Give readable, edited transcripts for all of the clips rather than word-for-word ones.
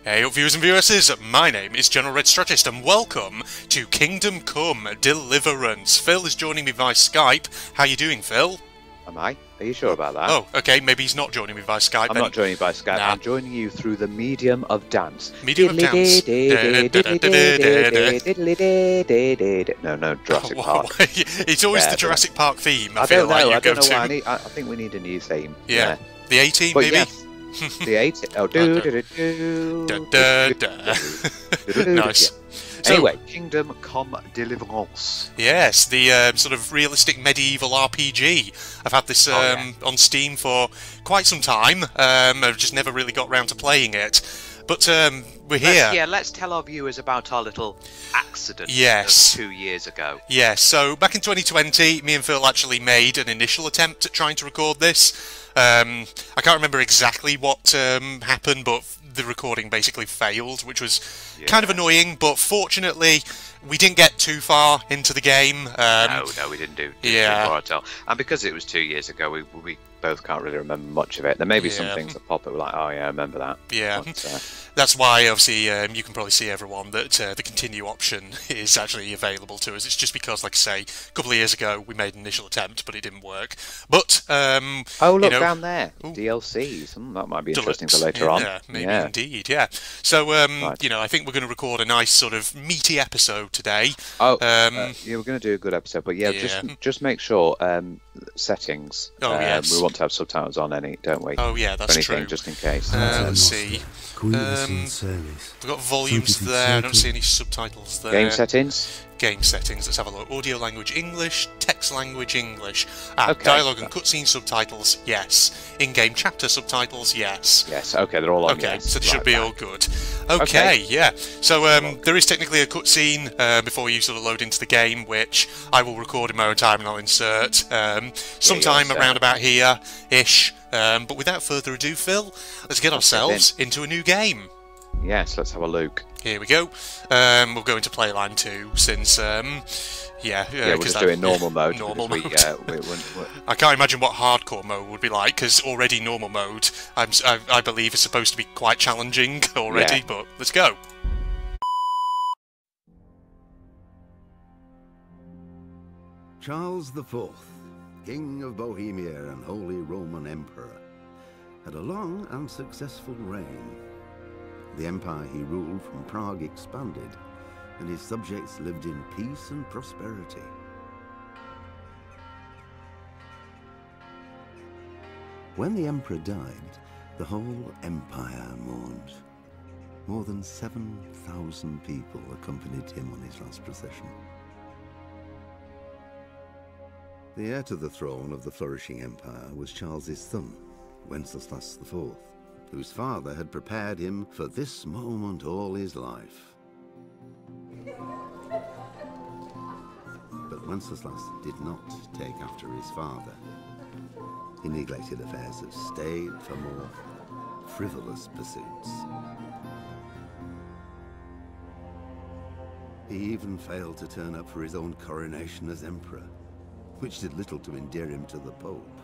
Hey up viewers and viewesses, my name is General Red Strategist and welcome to Kingdom Come Deliverance. Phil is joining me via Skype. How you doing, Phil? Am I? Are you sure about that? Oh, okay, maybe he's not joining me via Skype. I'm not joining you by Skype, Nah. I'm joining you through the medium of dance. Medium of dance. No, Jurassic Park. It's always the Jurassic Park theme, I don't feel like know, you I go don't know to. why I think we need a new theme. Yeah. The 18 But maybe? yes, the 18. Oh, Nice. So, anyway, Kingdom Come Deliverance. yes, the sort of realistic medieval RPG. I've had this on Steam for quite some time. I've just never really got round to playing it. But we're here. Let's tell our viewers about our little accident Yes. of 2 years ago. Yes, so back in 2020, me and Phil actually made an initial attempt at trying to record this. I can't remember exactly what happened, but the recording basically failed, which was kind of annoying, but fortunately we didn't get too far into the game. No, we didn't do too far at all. And because it was 2 years ago, we both can't really remember much of it. There may be some things that pop up like, oh yeah, I remember that. Yeah, but, that's why obviously you can probably see everyone that the continue option is actually available to us. It's just because, like I say, a couple of years ago we made an initial attempt, but it didn't work. But oh look, down there, DLCs. That might be interesting for later on. Yeah, maybe indeed. Yeah. So you know, I think we're going to record a nice sort of meaty episode today. Oh, yeah, we're going to do a good episode, but just make sure settings. Oh yes. We want to have subtitles on don't we? Oh yeah, that's anything, true. Just in case. Let's see. We've got volumes there. I don't see any subtitles there. Game settings. Game settings. Let's have a look. Audio language English, text language English. Okay. Dialogue and cutscene subtitles, yes. In-game chapter subtitles, yes. Yes. Okay, they're all on. Okay, yes, so they should be all good. Okay, Okay. yeah. So there is technically a cutscene before you sort of load into the game, which I will record in my own time and I'll insert sometime around about here-ish. But without further ado, Phil, let's get ourselves into a new game. Yes, let's have a look. Here we go. We'll go into Playline 2 since, we're just doing normal mode. Normal mode. We're I can't imagine what hardcore mode would be like, because already normal mode, I believe, is supposed to be quite challenging already, but let's go. Charles IV, King of Bohemia and Holy Roman Emperor, had a long and successful reign. The empire he ruled from Prague expanded, and his subjects lived in peace and prosperity. When the emperor died, the whole empire mourned. More than 7,000 people accompanied him on his last procession. The heir to the throne of the flourishing empire was Charles's son, Wenceslas IV, whose father had prepared him for this moment all his life. But Wenceslas did not take after his father. He neglected affairs of state for more frivolous pursuits. He even failed to turn up for his own coronation as emperor, which did little to endear him to the Pope.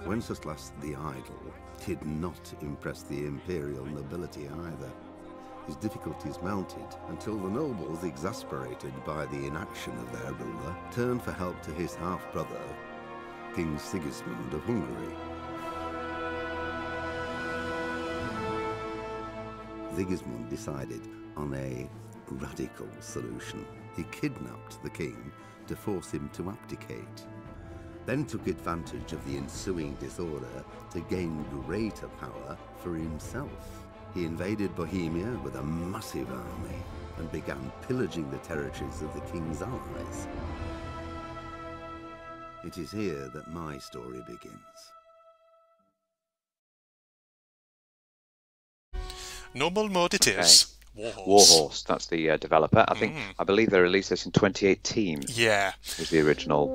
Wenceslas the Idle did not impress the imperial nobility either. His difficulties mounted until the nobles, exasperated by the inaction of their ruler, turned for help to his half-brother, King Sigismund of Hungary. Sigismund decided on a radical solution. He kidnapped the king to force him to abdicate, then took advantage of the ensuing disorder to gain greater power for himself. He invaded Bohemia with a massive army and began pillaging the territories of the king's allies. It is here that my story begins. Normal mode it is. Warhorse, that's the developer. I believe they released this in 2018. Yeah. Was the original,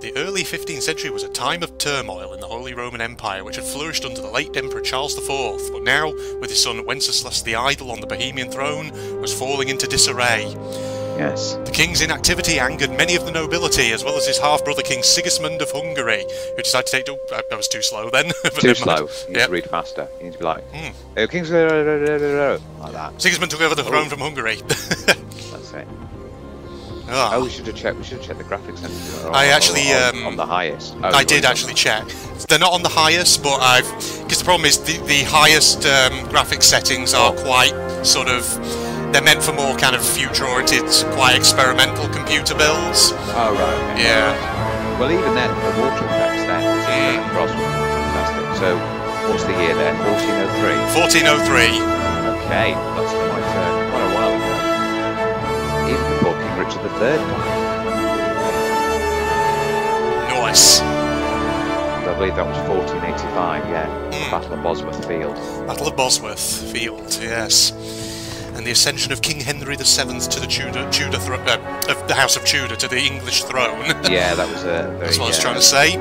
The early 15th century was a time of turmoil in the Holy Roman Empire, which had flourished under the late Emperor Charles IV, but now, with his son Wenceslas the Idle on the Bohemian throne, was falling into disarray. Yes. The king's inactivity angered many of the nobility, as well as his half-brother King Sigismund of Hungary, who decided to take... Oh, I was too slow then. Too slow. You need to read faster. You need to be like, "Oh, King's..." like that. Sigismund took over the throne from Hungary. That's it. Oh, we should have checked. We should have checked the graphics settings. I actually on the highest. I did actually check. They're not on the highest, but because the problem is the highest graphics settings are quite sort of. They're meant for more kind of future-oriented, quite experimental computer builds. Oh right. Okay. Yeah. Well, even then, the water effects then across were fantastic. So, what's the year there? 1403. 1403. Okay, that's quite a while ago. Even before King Richard III died. Nice. I believe that was 1485. Yeah, Battle of Bosworth Field. Battle of Bosworth Field. Yes. And the ascension of King Henry VII to the of the House of Tudor to the English throne. Yeah, that was a very. That's what I was trying to say.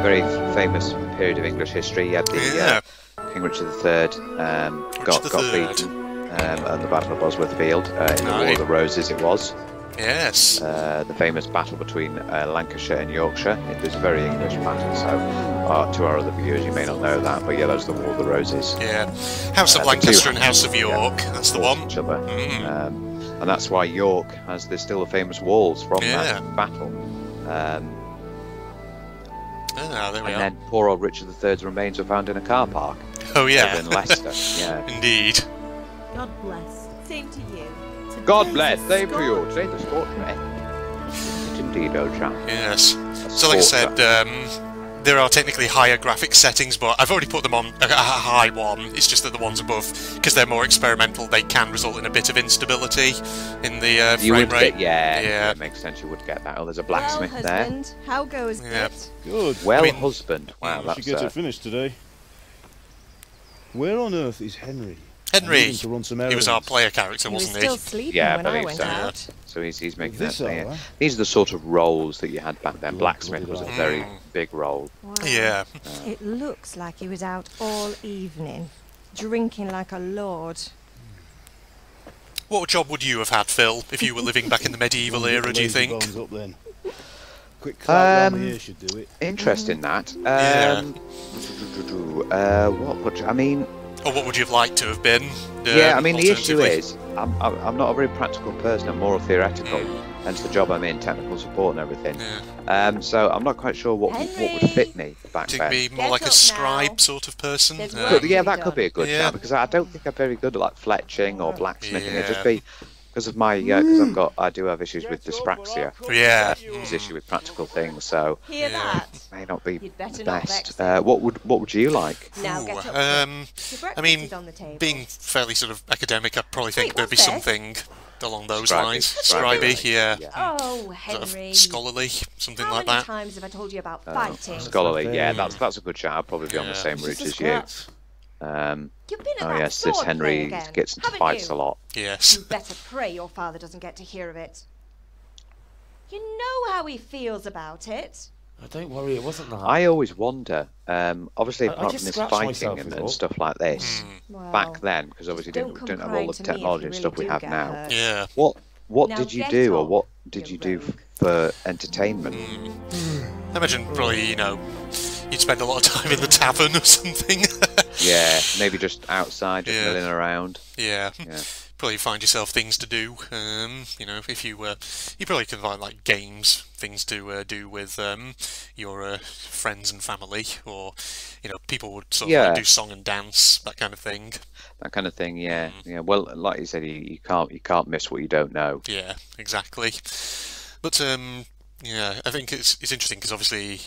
Very famous period of English history. You had the King Richard III got beaten at the Battle of Bosworth Field in the War of the Roses. It was. Yes. The famous battle between Lancashire and Yorkshire. It was a very English battle, so to our other viewers, you may not know that, but yeah, that was the War of the Roses. Yeah. House of Lancaster and House of York, that's the one. Each other. And that's why York there's still the famous walls from that battle. There we are. And then poor old Richard III's remains were found in a car park. Oh yeah. In Leicester. Yeah. Indeed. God bless. Same to you. God bless, same for you. Same for Scotland. Indeed, old chap. Yes. So like I said, there are technically higher graphics settings, but I've already put them on a high one. It's just that the ones above, because they're more experimental, they can result in a bit of instability in the frame rate. Yeah, it makes sense. You would get that. Oh, there's a blacksmith husband, there. How goes it? Good. Well, husband. Wow, we should get it finished today. Where on earth is Henry? Henry, he was our player character, wasn't he? He was still sleeping when I went out. So he's making that. These are the sort of roles that you had back then. Blacksmith was a very big role. Wow. Yeah. It looks like he was out all evening, drinking like a lord. What job would you have had, Phil, if you were living back in the medieval era, do you think? Quick clap around here should do it. Interesting that. I mean... Or what would you have liked to have been? Yeah, I mean, the issue is, I'm not a very practical person, I'm more theoretical, hence the job I'm in, technical support and everything. Yeah. So I'm not quite sure what would fit me back then. To be more like a scribe sort of person? Yeah, that could be a good job, because I don't think I'm very good at like fletching or blacksmithing. It'd just be... Because of my, because I do have issues with dyspraxia. Yeah. There's issue with practical things, so Hear that? May not be the best. What would you like? Now get up. I mean, being fairly sort of academic, I probably think there'd be something along those lines. Scribey, yeah. Oh, Henry. Sort of scholarly, something like that. How many times have I told you about fighting? Scholarly, yeah, that's a good shout. I'd probably be on the same route as you. Yes, this Henry gets into fights a lot. Yes. You better pray your father doesn't get to hear of it. You know how he feels about it. Oh, don't worry, it wasn't that. I always wonder, obviously apart from this fighting and stuff like this, back then, because obviously didn't have all the technology and stuff we have now. Yeah. What did you do, or what did you do for entertainment? I imagine probably, you'd spend a lot of time in the tavern or something. Yeah, maybe just outside, just milling around. Yeah. Probably find yourself things to do. If you probably can find like games, things to do with your friends and family, or people would sort of do song and dance, that kind of thing. That kind of thing, yeah. Yeah. Well, like you said, you can't miss what you don't know. Yeah, exactly. But I think it's interesting because obviously,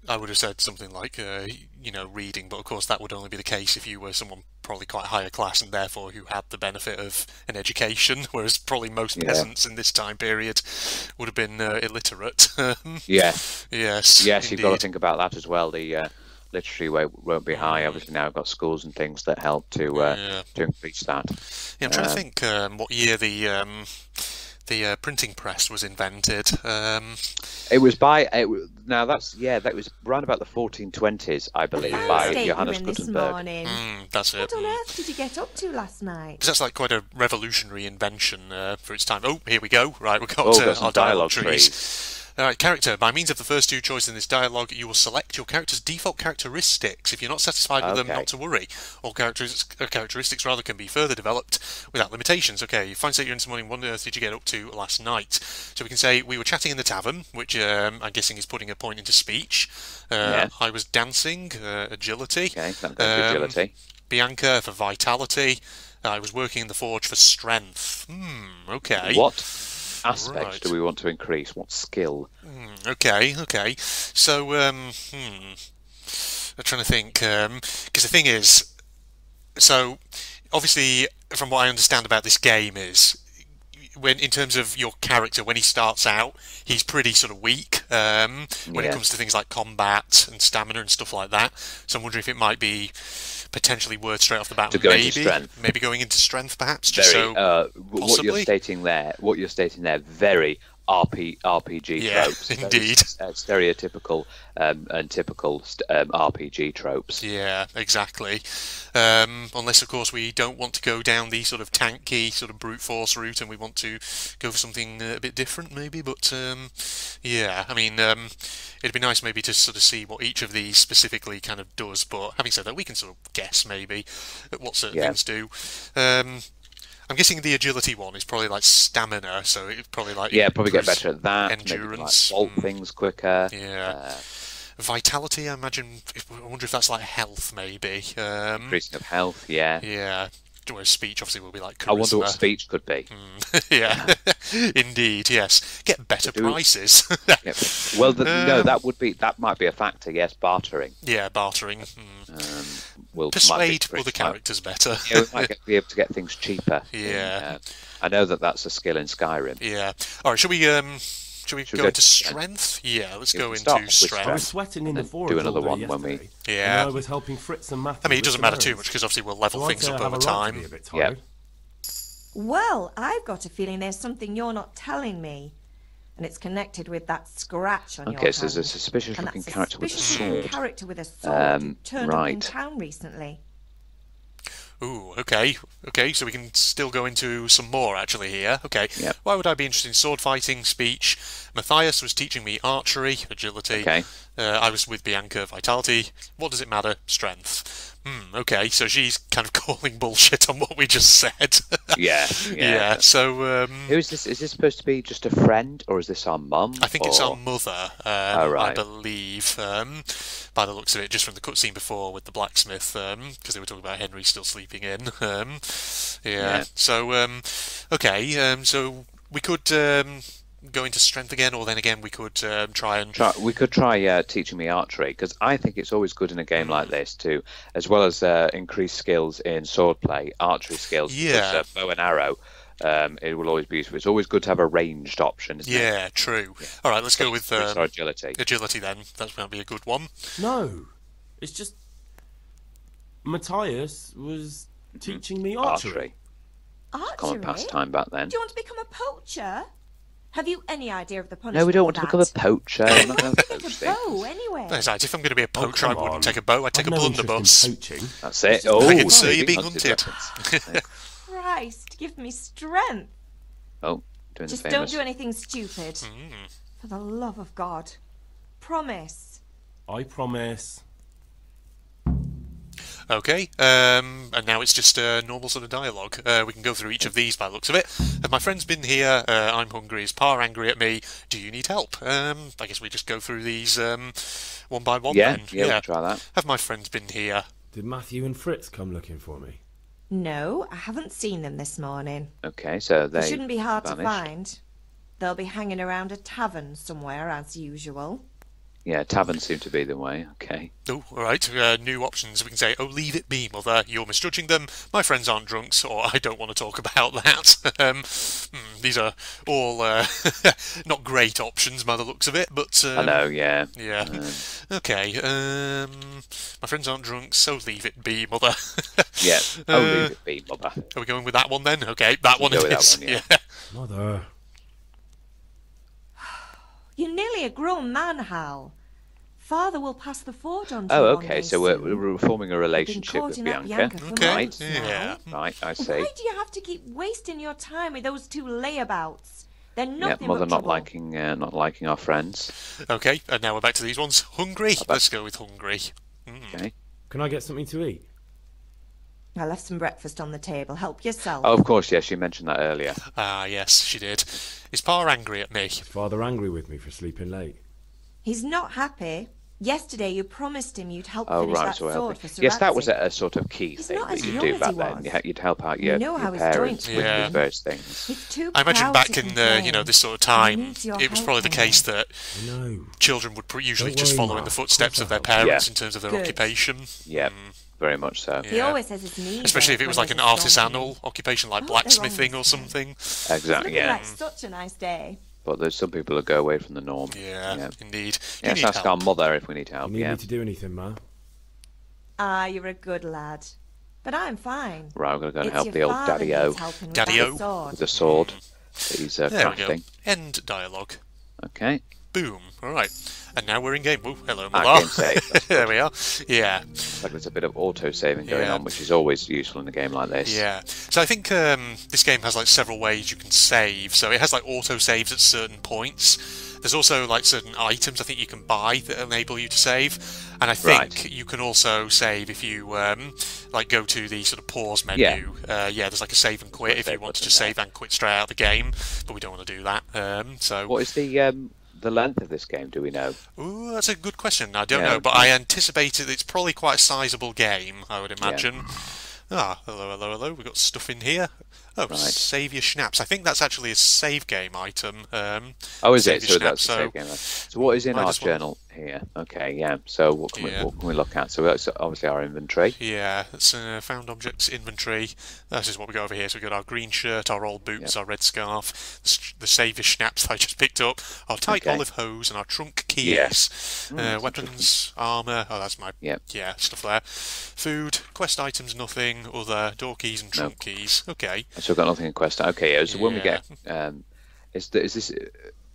I would have said something like, reading, but of course that would only be the case if you were someone probably quite higher class and therefore who had the benefit of an education, whereas probably most peasants in this time period would have been illiterate. Yes, indeed. You've got to think about that as well. The literacy won't be high. Obviously now we've got schools and things that help to increase that. Yeah, I'm trying to think what year the the printing press was invented. It was by now that was around about the 1420s, I believe, by Johannes Gutenberg. That's it. What on earth did you get up to last night? Because that's like quite a revolutionary invention for its time. Oh, here we go. Right, we've got got our some dialogue dialogue trees. Alright, character. By means of the first two choices in this dialogue, you will select your character's default characteristics. If you're not satisfied with them, not to worry. All characteristics rather can be further developed without limitations. Okay, fine state you're in this morning. What on earth did you get up to last night? So we can say we were chatting in the tavern, which I'm guessing is putting a point into speech. I was dancing, agility. Okay, that goes for agility. Bianca for vitality. I was working in the forge for strength. Okay. What aspect do we want to increase? What skill? Okay. So, I'm trying to think, because the thing is, so, obviously, from what I understand about this game is, when in terms of your character, when he starts out, he's pretty sort of weak when it comes to things like combat and stamina and stuff like that. So I'm wondering if it might be potentially worth straight off the bat to go into strength. Maybe going into strength, perhaps. Very, just so what you're stating there, very RPG tropes. Indeed. Stereotypical and typical RPG tropes. Yeah, exactly. Unless, of course, we don't want to go down the sort of tanky, sort of brute force route, and we want to go for something a bit different, maybe. But yeah, I mean, it'd be nice maybe to sort of see what each of these specifically kind of does. But having said that, we can sort of guess maybe at what certain things do. I'm guessing the agility one is probably like stamina, so it's probably like probably get better at that. Endurance, maybe like bolt things quicker. Vitality, I imagine. I wonder if that's like health, maybe. Increasing of health, yeah. Yeah. Whereas speech obviously will be like charisma. I wonder what speech could be. Yeah, indeed, yes. Get better prices. Well, no, that might be a factor. Yes, bartering. Yeah, bartering. Will persuade other characters better. Yeah, we might be able to get things cheaper. Yeah, I know that's a skill in Skyrim. Yeah. All right, shall we go into strength? Yeah, let's go into strength. I was sweating in the forest. Do another one when we. Yeah. And I was helping Fritz and Matthew. I mean, it doesn't matter too much because obviously we'll level things up over time. Yeah. Well, I've got a feeling there's something you're not telling me, and it's connected with that scratch on your hand. Okay, so there's a suspicious-looking character with a sword. Turned up in town recently. Ooh, okay, so we can still go into some more actually here. Okay, why would I be interested in sword fighting, speech? Matthias was teaching me archery, agility. Okay. I was with Bianca, vitality. What does it matter? Strength. Okay, so she's kind of calling bullshit on what we just said. Yeah. So, who is this? Is this supposed to be just a friend, or is this our mum? I think it's our mother. I believe, by the looks of it, just from the cutscene before with the blacksmith, because they were talking about Henry still sleeping in. So, okay, so we could go into strength again, or then again we could try. We could try teaching me archery, because I think it's always good in a game like this to, as well as increase skills in swordplay, archery skills, bow and arrow. It will always be useful. It's always good to have a ranged option, isn't it? Yeah, true. Yeah. All right, let's go with agility. Agility then. That might be a good one. No, it's just Matthias was teaching me archery. Archery? Common pastime back then. Do you want to become a poacher? Have you any idea of the punishment? No, we don't want to become a poacher. I'm not going to take a bow anyway. Besides, if I'm going to be a poacher, I wouldn't take a bow. I'd take a blunderbuss. That's it. I can see you being hunted. Christ, give me strength. Oh, doing Just the famous. don't do anything stupid. For the love of God. Promise. I promise. Okay, and now it's just a normal sort of dialogue. We can go through each of these by the looks of it. My friend's been here, I'm hungry, is Pa angry at me, do you need help? I guess we just go through these one by one then. Yeah, we'll try that. Have my friends been here? Did Matthew and Fritz come looking for me? No, I haven't seen them this morning. Okay, so they shouldn't be hard vanished. to find. They'll be hanging around a tavern somewhere, as usual. Yeah, taverns seem to be the way. Okay. Oh, all right. New options. We can say, "Oh, leave it be, mother. You're misjudging them. My friends aren't drunks, or I don't want to talk about that." These are all not great options by the looks of it, but I know. Yeah. Yeah. Okay. My friends aren't drunks, so leave it be, mother. Yeah. Oh, leave it be, mother. Are we going with that one then? Okay, that one it is. That one, Mother. You're nearly a grown man, Hal. Father will pass the forge on to Oh, you one okay. day So soon. we're forming a You've been relationship with courting that Bianca. for Okay, months yeah. now. Right, I see. Why do you have to keep wasting your time with those two layabouts? They're Yeah, nothing mother but not trouble. not liking our friends. Okay, and now we're back to these ones. Hungry. Let's go with hungry. Okay. Can I get something to eat? I left some breakfast on the table. Help yourself. Oh, of course, yes, you mentioned that earlier. Ah, yes, she did. Is Pa angry at me? Is Father angry with me for sleeping late? He's not happy. Yesterday you promised him you'd help Oh, finish right, that so sword for Sir yes, that was Ratzi. a sort of key He's thing not that as you young do as back he then. was. You'd help out You your, know your how his parents joints with Yeah. these various things. He's too I imagine proud back to in complain. this sort of He time, needs your it was help, probably the Henry. case that I know. children would usually Don't just worry, follow Ma. in the footsteps of their Of course I'll parents help. in terms of their Good. occupation. Yeah, very much so. He Yeah. always says his knees Especially hurt if it was when like an there's a storm artisanal occupation like Oh, they're on blacksmithing this or side. something. It's Exactly, looking yeah. like such a nice day. But there's some people that go away from the norm. Yeah, indeed. You Yes, need ask our help. mother if we need You help, need yeah. me to do anything, Ma? Ah, you're a good lad. But I'm fine. Right, I'm going to go and It's help your the old father daddy-o needs helping with Daddy-o? that sword. with the sword that he's There we go. crafting. End dialogue. Okay. Boom. All right. And now we're in game. Oh, hello, Ah, Millar. game save. That's There good. we are. Yeah. Looks like there's a bit of auto-saving going Yeah. on, which is always useful in a game like this. Yeah. So I think this game has like several ways you can save. So it has like auto saves at certain points. There's also like certain items I think you can buy that enable you to save, and I think Right. you can also save if you like go to the sort of pause menu. There's like a save and quit if you save want to button just there. save and quit straight out of the game, but we don't want to do that. So What is the length of this game, do we know? ooh, that's a good question. I don't Yeah. know, but I anticipated it's probably quite a sizable game, I would imagine. Ah, hello. We've got stuff in here. Oh, Right. save your schnapps. I think that's actually a save game item. Oh, is save it? your So that's schnapps, the save game. So what is in might our as well- journal here? Okay, yeah. So what can Yeah. we look at? So that's obviously our inventory. Yeah, it's found objects inventory. This is what we got over here. So we've got our green shirt, our old boots, our red scarf, the save your schnapps that I just picked up, our tight Okay. olive hose, and our trunk keys. Yes. That's Weapons, armour. Oh, that's my Yep. stuff there. Food, quest items, nothing. Other door keys and trunk keys. Okay. So we've got nothing in quest. Okay, yeah, so when we Yeah. get is this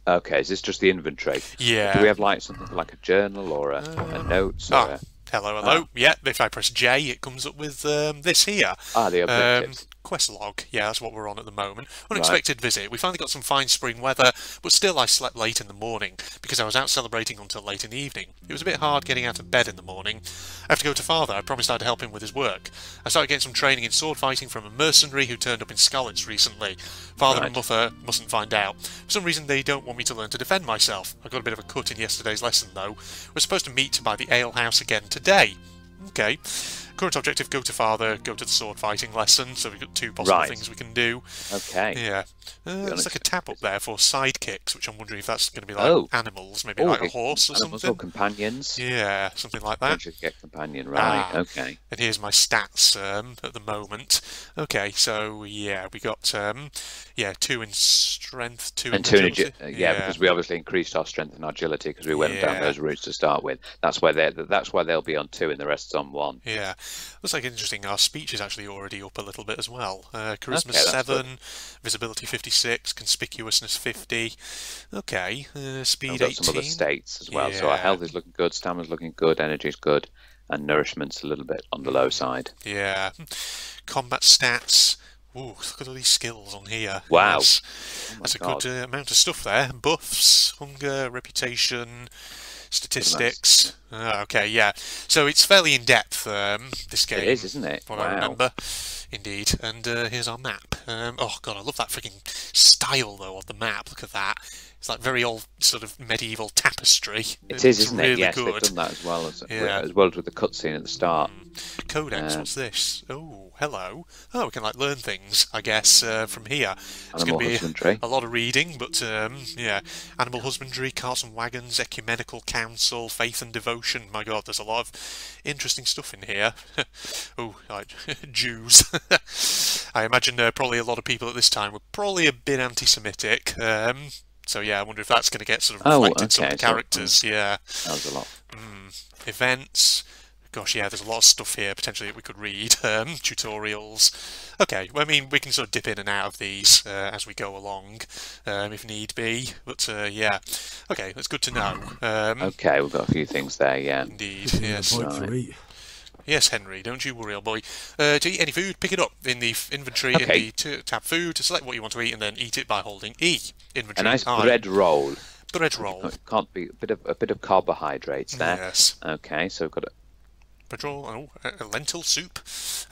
okay? Is this just the inventory? Yeah. Do we have like something like a journal or a notes? Or Ah, hello. Yeah, if I press J, it comes up with this here. the objectives. Quest log. Yeah, that's what we're on at the moment. Unexpected visit. We finally got some fine spring weather, but still I slept late in the morning because I was out celebrating until late in the evening. It was a bit hard getting out of bed in the morning. I have to go to Father. I promised I'd help him with his work. I started getting some training in sword fighting from a mercenary who turned up in Skalitz recently. Father and Mother mustn't find out. For some reason they don't want me to learn to defend myself. I got a bit of a cut in yesterday's lesson though. We're supposed to meet by the ale house again today. Okay. Current objective, go to Father, go to the sword fighting lesson, so we've got two possible Right. things we can do. Okay. Yeah. There's like a tab up there for sidekicks, which I'm wondering if that's going to be like Oh. animals, maybe like a horse or animals something. or companions. Yeah, something like Once that. you get companion, right? Ah. Okay. And here's my stats at the moment. Okay, so yeah, we got 2 in strength, 2 in And two in agility. because we obviously increased our strength and agility because we went down Yeah. those routes to start with. That's why they'll be on 2 and the rest's on 1. Yeah, looks like interesting. Our speech is actually already up a little bit as well. Charisma Okay, that's 7, visibility 56, conspicuousness 50. Okay, speed We've got 18. some other states as well. So our Yeah. health is looking good, stamina's looking good, energy's good, and nourishment's a little bit on the low side. Yeah, combat stats. Ooh, look at all these skills on here. Wow. Yes. Oh my That's a God. good amount of stuff there. Buffs, hunger, reputation, statistics. Okay, yeah. So it's fairly in depth. This game. It is, isn't it? What Wow. I remember. Indeed. And here's our map. Oh god, I love that freaking style though of the map. Look at that. It's like very old sort of medieval tapestry. It is, isn't really it? Yes, good. they've done that as well as Yeah. with the cutscene at the start. Codex, what's this? Oh, hello. Oh, we can like learn things, I guess, from here. It's Animal going to be husbandry. a lot of reading, but yeah. Animal husbandry, carts and wagons, ecumenical council, faith and devotion. My god, there's a lot of interesting stuff in here. Oh, like Jews. I imagine probably a lot of people at this time were probably a bit anti-Semitic. So yeah, I wonder if that's going to get sort of reflected in some of the so- characters. Yeah. That was a lot. Events, Gosh, yeah, there's a lot of stuff here potentially that we could read. Tutorials. Okay, well, I mean, we can sort of dip in and out of these as we go along, if need be. But yeah, okay, that's good to know. Okay, we've got a few things there. Yeah. Indeed, yes. To eat. Yes, Henry, don't you worry, old boy. To eat any food, pick it up in the inventory in the tab food, select what you want to eat, and then eat it by holding E. Inventory. A nice bread roll. Bread roll. Can't be a bit of carbohydrates there. Yes. Okay, so we've got Bread roll. Oh, a lentil soup,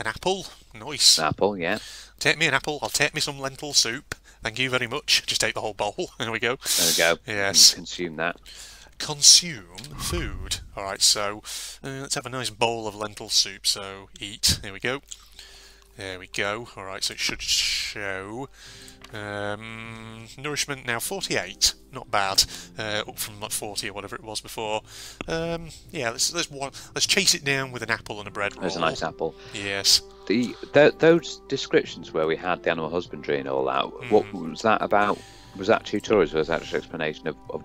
an apple. Nice. an apple. Yeah. Take me an apple. I'll take me some lentil soup. Thank you very much. Just take the whole bowl. There we go. There we go. Yes. Consume that. Consume food. All right. So let's have a nice bowl of lentil soup. So eat. There we go. There we go. All right. So it should show. Nourishment now 48, not bad, up from like 40 or whatever it was before. Yeah, let's chase it down with an apple and a bread roll. There's a nice apple. Yes. Those descriptions where we had the animal husbandry and all that. What was that about? Was that tutorials? Or was that just an explanation of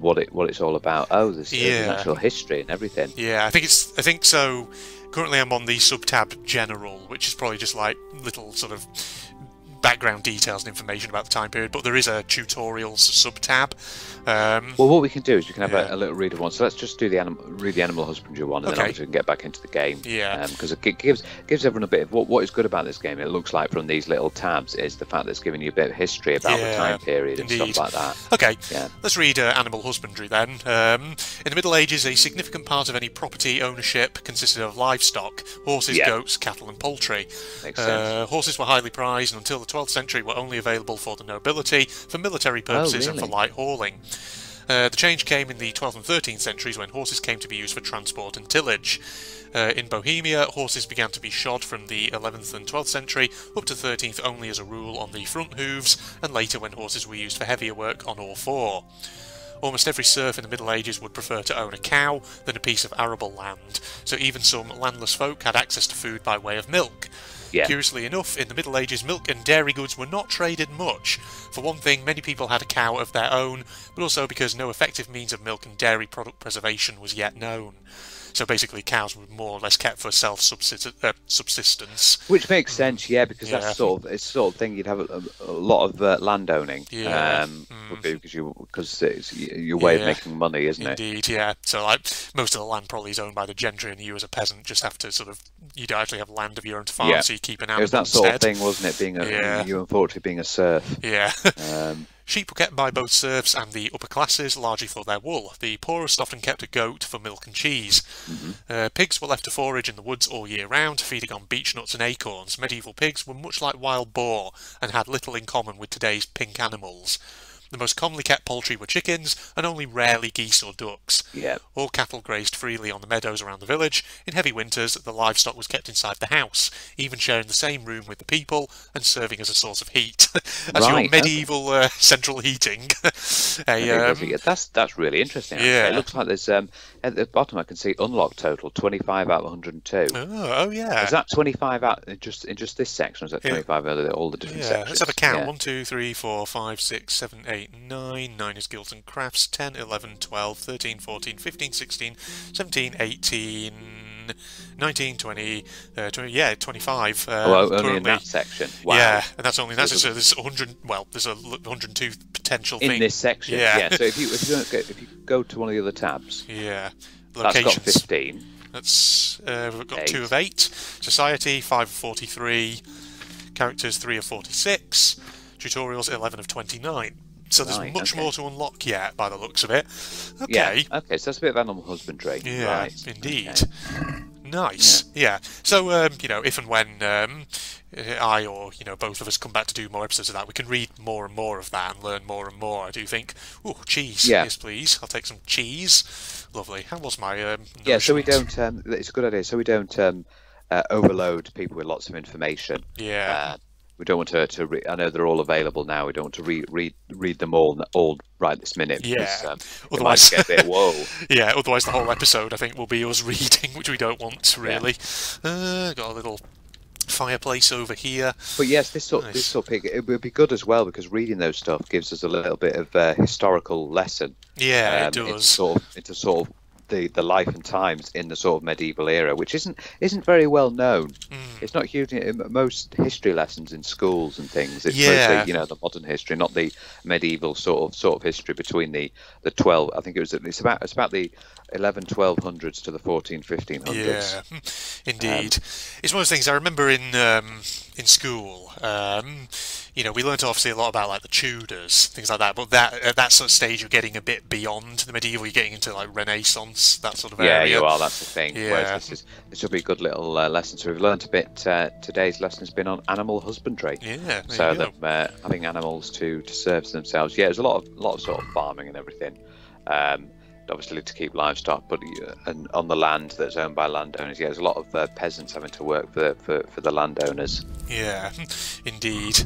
what it's all about? Oh, there's an actual history and everything. Yeah, I think so. Currently, I'm on the sub-tab General, which is probably just like little sort of background details and information about the time period, but there is a tutorials sub-tab. Well, what we can do is we can have a little read of one. So let's just do read the animal husbandry one, and then obviously we can get back into the game. Yeah. Because it gives everyone a bit of what is good about this game. It looks like from these little tabs is the fact that it's giving you a bit of history about the time period and stuff like that. Okay. Yeah. Let's read animal husbandry then. In the Middle Ages, a significant part of any property ownership consisted of livestock: horses, goats, cattle, and poultry. Makes sense. Horses were highly prized, and until the 12th century were only available for the nobility, for military purposes and for light hauling. The change came in the 12th and 13th centuries when horses came to be used for transport and tillage. In Bohemia, horses began to be shod from the 11th and 12th century, up to 13th only as a rule on the front hooves, and later when horses were used for heavier work on all four. Almost every serf in the Middle Ages would prefer to own a cow than a piece of arable land, so even some landless folk had access to food by way of milk. Yeah. Curiously enough, in the Middle Ages, milk and dairy goods were not traded much. For one thing, many people had a cow of their own, but also because no effective means of milk and dairy product preservation was yet known. So basically, cows were more or less kept for self-subsistence. Which makes sense, yeah, because that's sort of thing you'd have a lot of land owning. Would be because it's your way of making money, isn't it? Indeed, yeah. So like most of the land probably is owned by the gentry, and you as a peasant just have to you'd actually have land of your own to farm, so you keep an animal. It was that sort of thing, wasn't it? You unfortunately being a serf. Yeah. Sheep were kept by both serfs and the upper classes, largely for their wool. The poorest often kept a goat for milk and cheese. Pigs were left to forage in the woods all year round, feeding on beech nuts and acorns. Medieval pigs were much like wild boar and had little in common with today's pink animals. The most commonly kept poultry were chickens, and only rarely geese or ducks. Yeah. All cattle grazed freely on the meadows around the village. In heavy winters, the livestock was kept inside the house, even sharing the same room with the people and serving as a source of heat. As your medieval central heating. That's really interesting. Yeah. It looks like there's at the bottom I can see unlock total 25 out of 102. Oh yeah. Is that 25 out in just this section? Or is that 25 out of all the different sections? Let's have a count. 1, 2, 3, 4, 5, 6, 7, 8, 9. 9 is guilds and crafts. 10, 11, 12, 13, 14, 15, 16, 17, 18, 19, 20, 25. Only in that section. Wow. Yeah, and that's there's 100. Well, there's 102 potential things in this section. Yeah. So if you go to one of the other tabs. Yeah. Locations. That's got 15. That's we've got 2 of 8. Society 5 of 43. Characters 3 of 46. Tutorials 11 of 29. So there's much more to unlock yet, by the looks of it. Okay. Yeah. Okay, so that's a bit of animal husbandry. Yeah, right. Indeed. Okay. Nice. Yeah. So, if and when I or, both of us come back to do more episodes of that, we can read more and more of that and learn more and more. I do think. Oh, cheese. Yeah. Yes, please. I'll take some cheese. Lovely. How was my Yeah, so we don't... it's a good idea. So we don't overload people with lots of information. Yeah. We don't want to I know they're all available now. We don't want to read them all right this minute. Yeah. Otherwise, get a bit whoa. Yeah. Otherwise, the whole episode I think will be us reading, which we don't want really. Yeah. Got a little fireplace over here. But yes, this sort of thing, it would be good as well because reading those stuff gives us a little bit of historical lesson. Yeah, it does. Into sort of the life and times in the sort of medieval era, which isn't very well known. It's not huge in most history lessons in schools and things. It's mostly the modern history, not the medieval sort of history between the 12. I think it's about the 1200s to the 1500s. Yeah, indeed. It's one of those things I remember in school. We learnt obviously a lot about like the Tudors, things like that. But at that sort of stage, you're getting a bit beyond the medieval. You're getting into like Renaissance, that sort of area. Yeah, you are. That's the thing. Yeah. Whereas this will be a good little lesson. So we've learnt a bit. Today's lesson has been on animal husbandry. Yeah. So them having animals to serve themselves. Yeah, there's a lot of sort of farming and everything. Obviously to keep livestock, but and on the land that's owned by landowners. Yeah, there's a lot of peasants having to work for the landowners. Yeah, indeed.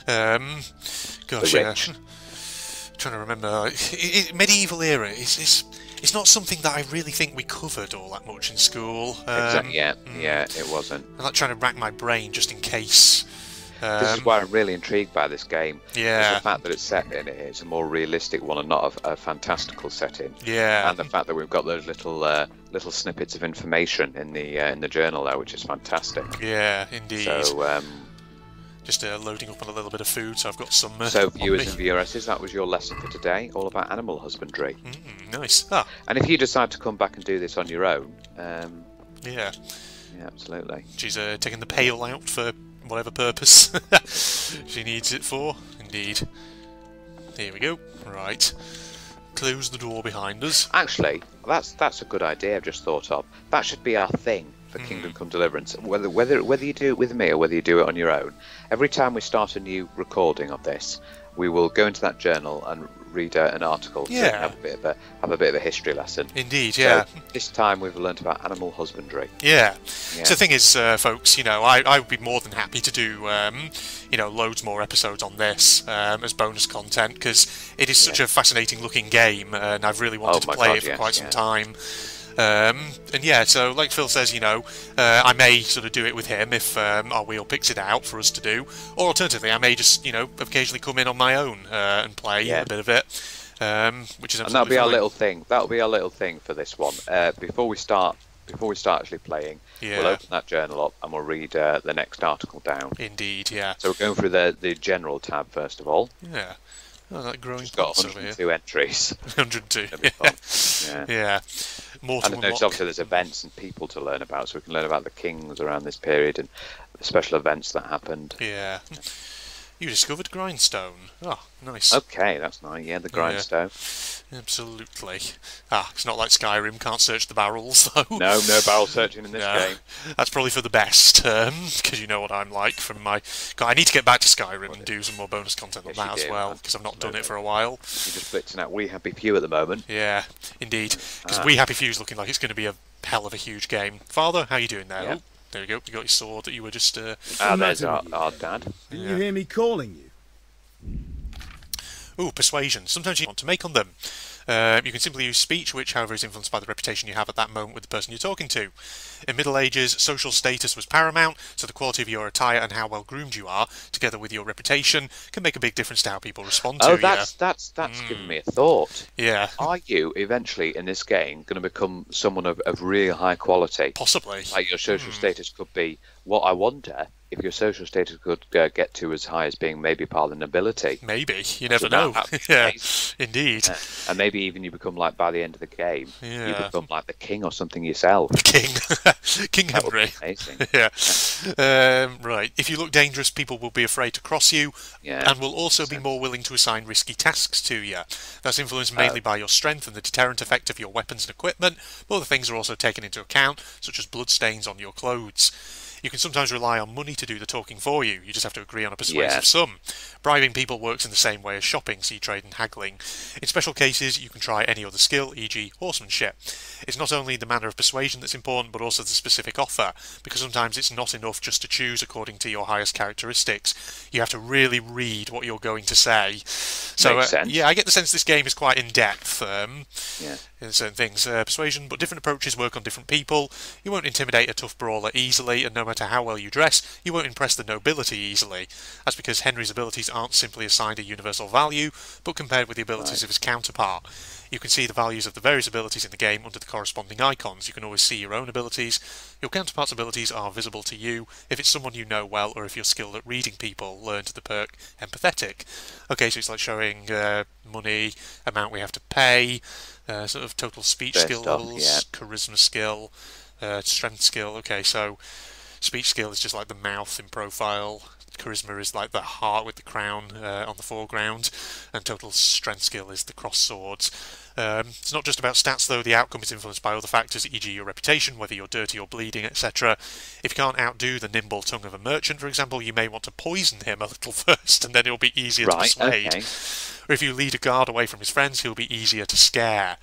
Gosh, The rich. Trying to remember. Medieval era. It's not something that I really think we covered all that much in school. Exactly. Yeah, it wasn't. I'm like trying to rack my brain just in case. This is why I'm really intrigued by this game. Yeah. The fact that it's set in it's a more realistic one and not a fantastical setting. Yeah. And the fact that we've got those little snippets of information in the journal there, which is fantastic. Yeah, indeed. So just loading up on a little bit of food, so I've got some. So viewers and vieweresses, that was your lesson for today, all about animal husbandry. Nice. Ah. And if you decide to come back and do this on your own, yeah, absolutely. She's taking the pail out for whatever purpose she needs it for. Indeed. Here we go. Right. Close the door behind us. Actually, that's a good idea I've just thought of. That should be our thing for Kingdom Come Deliverance. Whether you do it with me or whether you do it on your own, every time we start a new recording of this, we will go into that journal and read an article. So we can have a bit of a history lesson. Indeed, yeah. So this time we've learnt about animal husbandry. Yeah. So the thing is, folks, I would be more than happy to do, loads more episodes on this as bonus content, because it is such a fascinating looking game, and I've really wanted to play it for quite some time. So like Phil says, I may sort of do it with him if our wheel picks it out for us to do, or alternatively I may just occasionally come in on my own and play a bit of it, which is absolutely that'll be fine. our little thing. That'll be our little thing for this one. Before we start actually playing, we'll open that journal up and we'll read the next article down. Indeed, yeah. So we're going through the general tab first of all. Yeah. Oh, that growing It's got pots over 102 here. entries. 102. Yeah. More to and unlock. obviously there's events and people to learn about, so we can learn about the kings around this period and the special events that happened. Yeah. You discovered grindstone. Oh, nice. Okay, that's nice. Yeah, the grindstone. Absolutely. It's not like Skyrim, can't search the barrels, though. No barrel searching in this game. That's probably for the best, because you know what I'm like from my... God, I need to get back to Skyrim and do some more bonus content on that as well, because I've not done it for a while. You're just blitzing out We Happy Few at the moment. Yeah, indeed. Because We Happy Few is looking like it's going to be a hell of a huge game. Father, how you doing there? Yeah. Oh, there you go. You got your sword that you were just... There's our dad. Didn't you hear me calling you? Ooh, persuasion. Sometimes you want to make on them. You can simply use speech, which, however, is influenced by the reputation you have at that moment with the person you're talking to. In Middle Ages, social status was paramount, so the quality of your attire and how well groomed you are, together with your reputation, can make a big difference to how people respond to you. That's given me a thought. Yeah. Are you eventually in this game going to become someone of real high quality? Possibly. Like your social status could be. What I wonder if your social status could get to as high as being maybe part of the nobility. Maybe. You never know. Yeah, indeed. And maybe even you become like, by the end of the game, Yeah. you become like the king or something yourself. King. King That would be Henry. amazing. Yeah. Right. If you look dangerous, people will be afraid to cross you, Yeah. and will also be more willing to assign risky tasks to you. That's influenced mainly by your strength and the deterrent effect of your weapons and equipment, but other things are also taken into account, such as bloodstains on your clothes. You can sometimes rely on money to do the talking for you. You just have to agree on a persuasive sum. Bribing people works in the same way as shopping, see trade and haggling. In special cases, you can try any other skill, e.g. horsemanship. It's not only the manner of persuasion that's important, but also the specific offer, because sometimes it's not enough just to choose according to your highest characteristics. You have to really read what you're going to say. So, Makes sense. I get the sense this game is quite in-depth Yeah. in certain things. Persuasion, but different approaches work on different people. You won't intimidate a tough brawler easily, and no matter how well you dress, you won't impress the nobility easily. That's because Henry's abilities aren't simply assigned a universal value, but compared with the abilities of his counterpart. You can see the values of the various abilities in the game under the corresponding icons. You can always see your own abilities. Your counterpart's abilities are visible to you if it's someone you know well, or if you're skilled at reading people. Learn to the perk Empathetic. Okay, so it's like showing money, amount we have to pay, sort of total speech skill levels, charisma skill, strength skill. Okay, so speech skill is just like the mouth in profile. Charisma is like the heart with the crown on the foreground, and total strength skill is the cross swords. It's not just about stats though, the outcome is influenced by other factors, e.g. your reputation, whether you're dirty or bleeding, etc. If you can't outdo the nimble tongue of a merchant, for example, you may want to poison him a little first, and then it'll be easier to persuade. Okay. Or if you lead a guard away from his friends, he'll be easier to scare.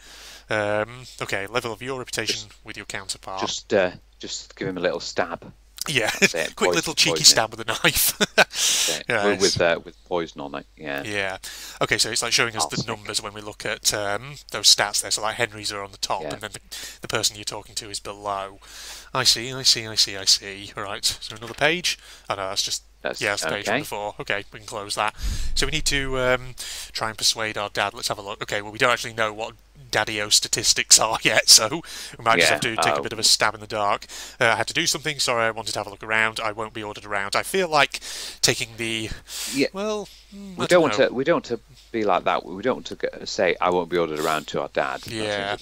Okay, level of your reputation with your counterpart. Just give him a little stab. Yeah, quick little cheeky stab with a knife. with poison on it, yeah. Yeah. Okay, so it's like showing us the numbers when we look at those stats there. So like Henry's are on the top, and then the person you're talking to is below. I see. Right, so another page? Oh no, that's the page from before. Okay, we can close that. So we need to try and persuade our dad. Let's have a look. Okay, well we don't actually know what Daddy-O statistics are yet, so we might just have to take a bit of a stab in the dark. I had to do something, sorry, I wanted to have a look around. I won't be ordered around. I feel like taking the... Yeah. Well, we don't want to be like that. We don't want to say, I won't be ordered around to our dad. Yeah.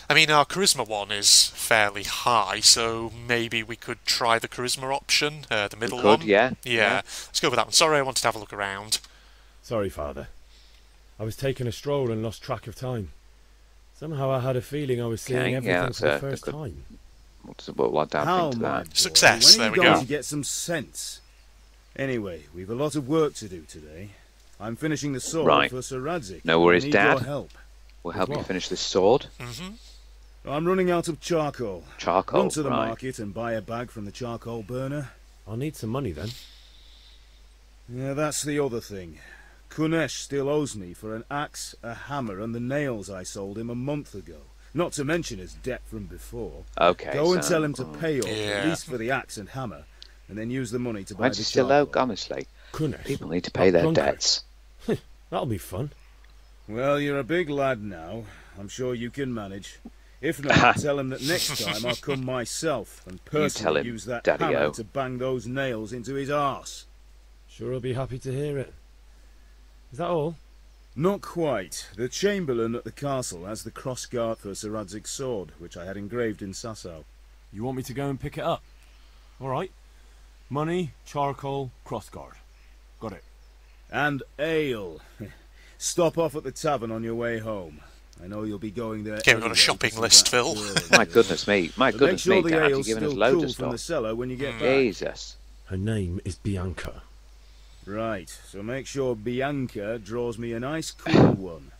I mean, our charisma one is fairly high, so maybe we could try the charisma option, the middle one. Yeah. Let's go with that one. Sorry, I wanted to have a look around. Sorry, Father. I was taking a stroll and lost track of time. Somehow I had a feeling I was seeing everything for the first time. Success, there we go. To get some sense. Anyway, we've a lot of work to do today. I'm finishing the sword for Sir Radzig. No worries, Dad. Help. We'll help you finish this sword. I'm running out of charcoal. Run to the market and buy a bag from the charcoal burner. I'll need some money then. Yeah, that's the other thing. Kunesh still owes me for an axe, a hammer, and the nails I sold him a month ago. Not to mention his debt from before. Okay. Go and tell him to pay off, at least for the axe and hammer, and then use the money to buy the charcoal. Still owe, honestly. Kunesh, people need to pay their debts. That'll be fun. Well, you're a big lad now. I'm sure you can manage. If not, tell him that next time I'll come myself and personally use that hammer to bang those nails into his arse. Sure, I'll be happy to hear it. Is that all? Not quite. The Chamberlain at the castle has the cross-guard for Sir Radzig's sword, which I had engraved in Sasau. You want me to go and pick it up? All right. Money, charcoal, cross-guard. Got it. And ale. Stop off at the tavern on your way home. I know you'll be going there. Okay, we've got a shopping list, Phil. My goodness me. Dad, you're giving us loads of stuff. From the cellar when you get back. Jesus. Her name is Bianca. Right, so make sure Bianca draws me a nice cool one.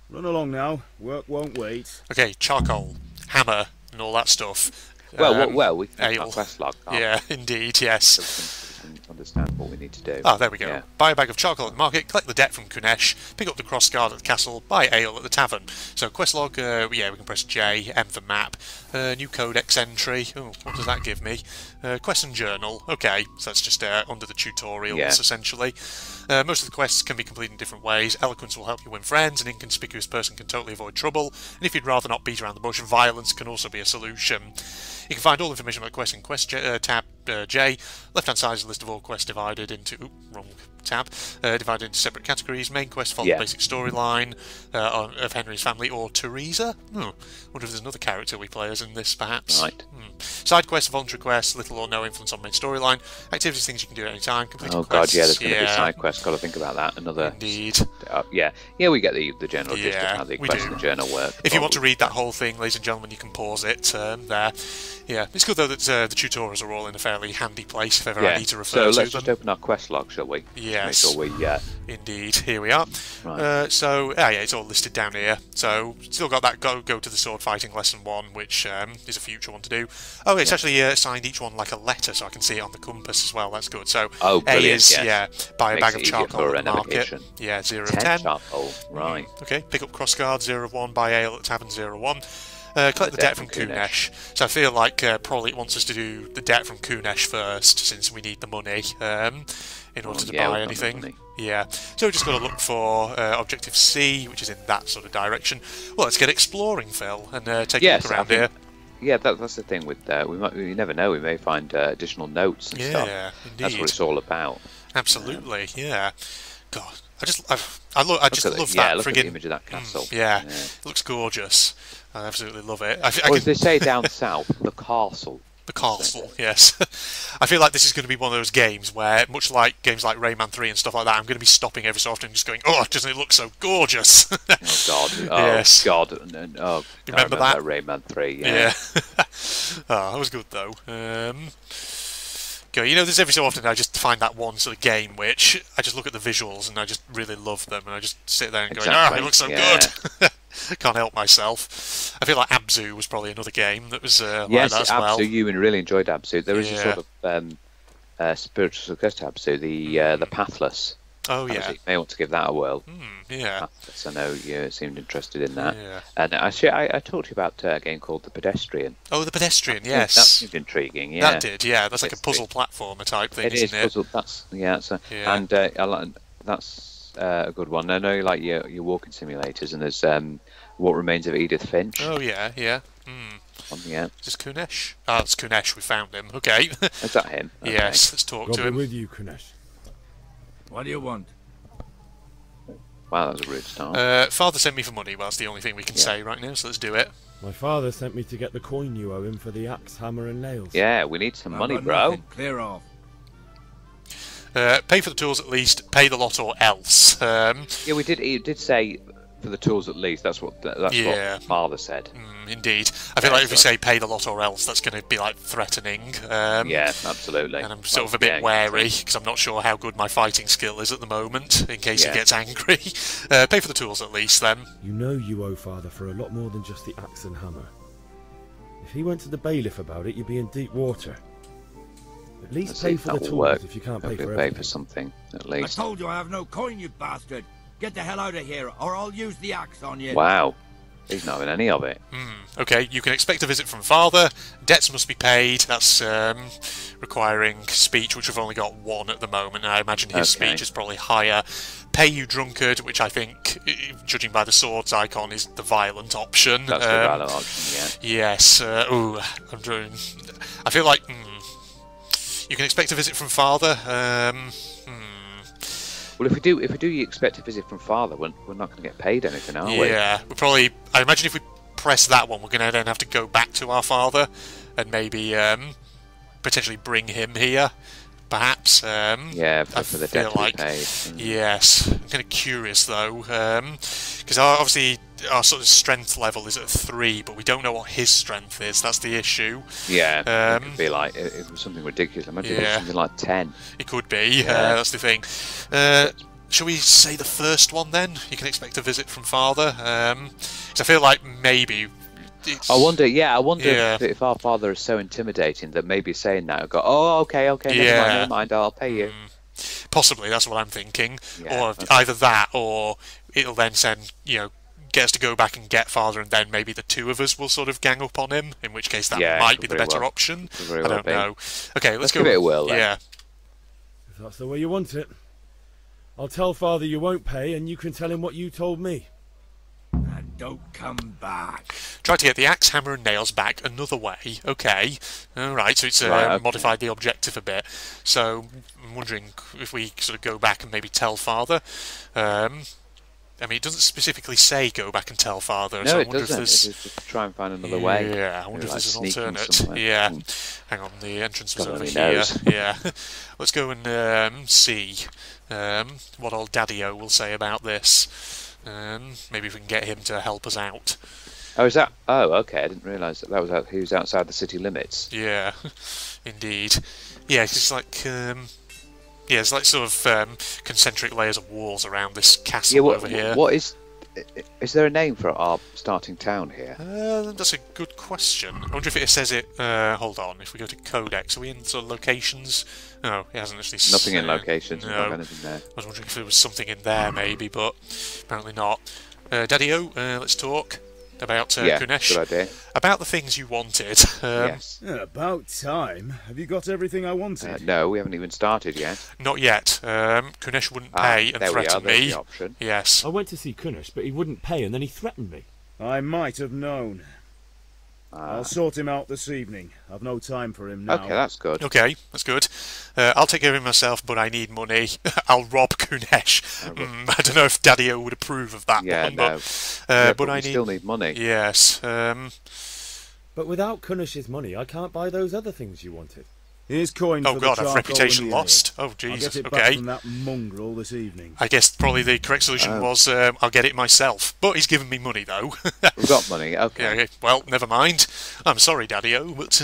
Run along now, work won't wait. Okay, charcoal, hammer, and all that stuff. Well, we can have a quest log. Yeah, indeed, yes. So we can understand what we need to do. Ah, there we go. Yeah. Buy a bag of charcoal at the market, collect the debt from Kunesh, pick up the cross-guard at the castle, buy ale at the tavern. So quest log, we can press J, M for map, new codex entry. Oh, what does that give me? Quest and journal. Okay, so that's just under the tutorials, essentially. Most of the quests can be completed in different ways. Eloquence will help you win friends, an inconspicuous person can totally avoid trouble, and if you'd rather not beat around the bush, violence can also be a solution. You can find all information about quests in tab J. Left-hand side is a list of all quests divided into... wrong tab. Divided into separate categories. Main quest follows the basic storyline of Henry's family or Teresa. Wonder if there's another character we play as in this, perhaps. Right. Side quests, voluntary quests, little or no influence on main storyline. Activities, things you can do at any time. Oh god, yeah, there's going to be side quests. Got to think about that. Another. Indeed. Yeah, we get the general gist of how the quests and the journal work. If you want to read that whole thing, ladies and gentlemen, you can pause it there. Yeah, it's good though that the tutorials are all in a fairly handy place if ever I need to refer to them. So let's just open our quest log, shall we? Yes. Make sure we. Indeed, here we are. Right. It's all listed down here. So still got that go to the sword fighting lesson 1, which is a future one to do. Oh, it's actually assigned each one like a letter, so I can see it on the compass as well. That's good. So A is buy a bag of charcoal at the market. Yeah, 0 of 10. Charcoal. Right. Okay, pick up crossguard 0 of 1. Buy ale at tavern 0 of 1. Collect the debt from Kunesh. So I feel like probably it wants us to do the debt from Kunesh first, since we need the money in order to buy anything. Yeah. So we've just got to look for Objective C, which is in that sort of direction. Well, let's get exploring, Phil, and take a look around here. Yeah, that's the thing with we never know. We may find additional notes and stuff. Yeah, indeed. That's what it's all about. Absolutely, yeah. God, I just love that. Yeah, look friggin' at the image of that castle. Yeah, it looks gorgeous. I absolutely love it. As they say down south, the castle. The castle, yes. I feel like this is going to be one of those games where, much like games like Rayman 3 and stuff like that, I'm going to be stopping every so often and just going, oh, doesn't it look so gorgeous? Oh, God. Oh, yes. God. Oh, you remember that? Rayman 3, yeah. Oh, that was good, though. You know, there's every so often I just find that one sort of game which I just look at the visuals and I just really love them, and I just sit there and go, it looks so good. Can't help myself. I feel like Abzu was probably another game that was like that as well. Abzu, you really enjoyed Abzu. There is a sort of spiritual successor to Abzu, the Pathless. Oh, yeah. You may want to give that a whirl. Yeah. Pathless, I know you seemed interested in that. Yeah. And actually, I talked to you about a game called The Pedestrian. Oh, The Pedestrian, yes. That seemed intriguing, yeah. That did, yeah. That's like a puzzle platformer type thing, isn't it? Puzzle. And that's a good one. I know you like your walking simulators, and there's What Remains of Edith Finch. Oh, yeah. Yeah. Is this Kunesh? Ah, it's Kunesh. We found him. Okay. Is that him? Okay. Yes, let's talk to him. with you, Kunesh. What do you want? Wow, that was a rude start. Father sent me for money. Well, that's the only thing we can say right now, so let's do it. My father sent me to get the coin you owe him for the axe, hammer and nails. Yeah, we need some money, bro. Clear off. Pay for the tools at least, pay the lot or else. Yeah, we did. He did say for the tools at least. That's what what Father said. Indeed. I feel like if we say pay the lot or else, that's going to be like threatening. Yeah, absolutely. And I'm sort of a bit wary because I'm not sure how good my fighting skill is at the moment. In case he gets angry, pay for the tools at least. Then you know you owe Father for a lot more than just the axe and hammer. If he went to the bailiff about it, you'd be in deep water. At least pay for the tools if you can't pay for everything. Pay for something at least. I told you I have no coin, you bastard. Get the hell out of here, or I'll use the axe on you. Wow. He's not having any of it. Okay, you can expect a visit from Father. Debts must be paid. That's requiring speech, which we've only got one at the moment. I imagine his speech is probably higher. Pay you drunkard, which I think, judging by the swords icon, is the violent option. That's the violent option, yeah. Yes. I feel like you can expect a visit from Father. Well, if we do, you expect a visit from Father, we're not going to get paid anything, are we? Yeah, we probably. I imagine if we press that one, we're going to then have to go back to our father and maybe potentially bring him here, perhaps. Yeah, for the debt to be paid. Yes, I'm kind of curious though, because obviously our sort of strength level is at 3, but we don't know what his strength is. That's the issue. Yeah, it could be like it was something ridiculous. Imagine it was something like 10. It could be. That's the thing. Shall we say the first one then? You can expect a visit from Father. Because I feel like maybe. I wonder if our father is so intimidating that maybe saying that, I'll go, oh, okay, never mind, I'll pay you. Possibly, that's what I'm thinking. Yeah, or either that, or it'll then send, get us to go back and get Father, and then maybe the two of us will sort of gang up on him, in which case that might be the better option. I don't know. Okay, let's go. Give it a whirl, then. Yeah. If that's the way you want it. I'll tell Father you won't pay, and you can tell him what you told me. And don't come back. Try to get the axe, hammer and nails back another way. Okay. Alright, so it's modified the objective a bit. So, I'm wondering if we sort of go back and maybe tell Father. I mean, it doesn't specifically say go back and tell Father. No, so I it wonder doesn't. If there's... It's just try and find another way. Yeah, I wonder if there's an alternate. Somewhere. Yeah. Hang on, the entrance was over here. Knows. Yeah. Let's go and see what old Daddy-O will say about this. Maybe if we can get him to help us out. Oh, is that? Oh, okay. I didn't realise that was he was outside the city limits. Yeah, indeed. Yeah, cause it's like it's like sort of concentric layers of walls around this castle over here. What is there a name for our starting town here? That's a good question. I wonder if it says it. Hold on. If we go to Codex, are we in sort of locations? No, it hasn't actually. Nothing in locations. No. Anything there. I was wondering if there was something in there, maybe, but apparently not. Daddy-O, let's talk. about Kunesh. Good idea. About the things you wanted. Yes. About time. Have you got everything I wanted? No, we haven't even started yet. Not yet. Kunesh wouldn't pay and threatened me. The option. Yes. I went to see Kunesh, but he wouldn't pay, and then he threatened me. I might have known. I'll sort him out this evening. I've no time for him now. Okay, that's good. Okay, that's good. I'll take care of him myself, but I need money. I'll rob Kunesh. I don't know if Daddy-O would approve of that one, but I still need money. Yes. But without Kunesh's money, I can't buy those other things you wanted. Here's coin for Oh God, the I've reputation lost. Oh Jesus. I'll get it Okay. back from that mongrel this evening. I guess probably the correct solution was I'll get it myself. But he's given me money though. We've got money. Okay. Yeah, well, never mind. I'm sorry, Daddy-O, but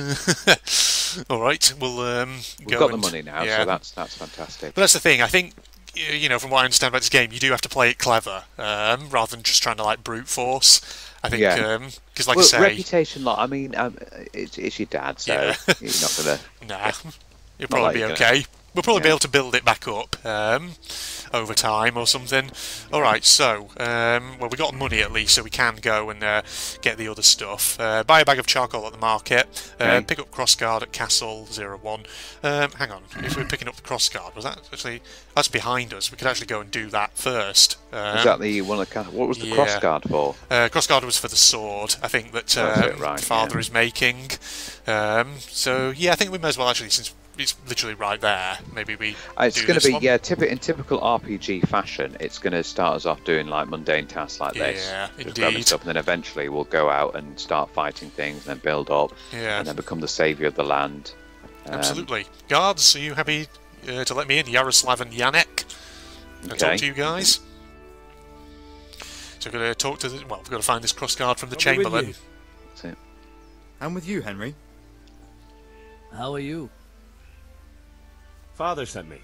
all right, we'll We've got the money now, so that's fantastic. But that's the thing. I think from what I understand about this game, you do have to play it clever rather than just trying to like brute force. I think because, like I say, reputation. I mean, it's your dad, so you're not gonna. Nah, you'll probably be okay. We'll probably be able to build it back up over time or something. All right, so well, we got money at least, so we can go and get the other stuff. Buy a bag of charcoal at the market. Pick up crossguard at Castle 01. Hang on, if we're picking up the crossguard, was that actually that's behind us? We could actually go and do that first. Is that the one? What was the crossguard for? Crossguard was for the sword. I think that Father is making. So yeah, I think we may as well actually, since it's literally right there. Maybe we. It's going to be in typical RPG fashion. It's going to start us off doing like mundane tasks like this, just grabbing stuff, and then eventually we'll go out and start fighting things, and then build up, and then become the saviour of the land. Absolutely. Guards, are you happy to let me in? Yaroslav and Yannick. Can I talk to you guys? So we're going to talk to we've got to find this crossguard from the Chamberlain. That's it. I'm with you, Henry. How are you? Father sent me.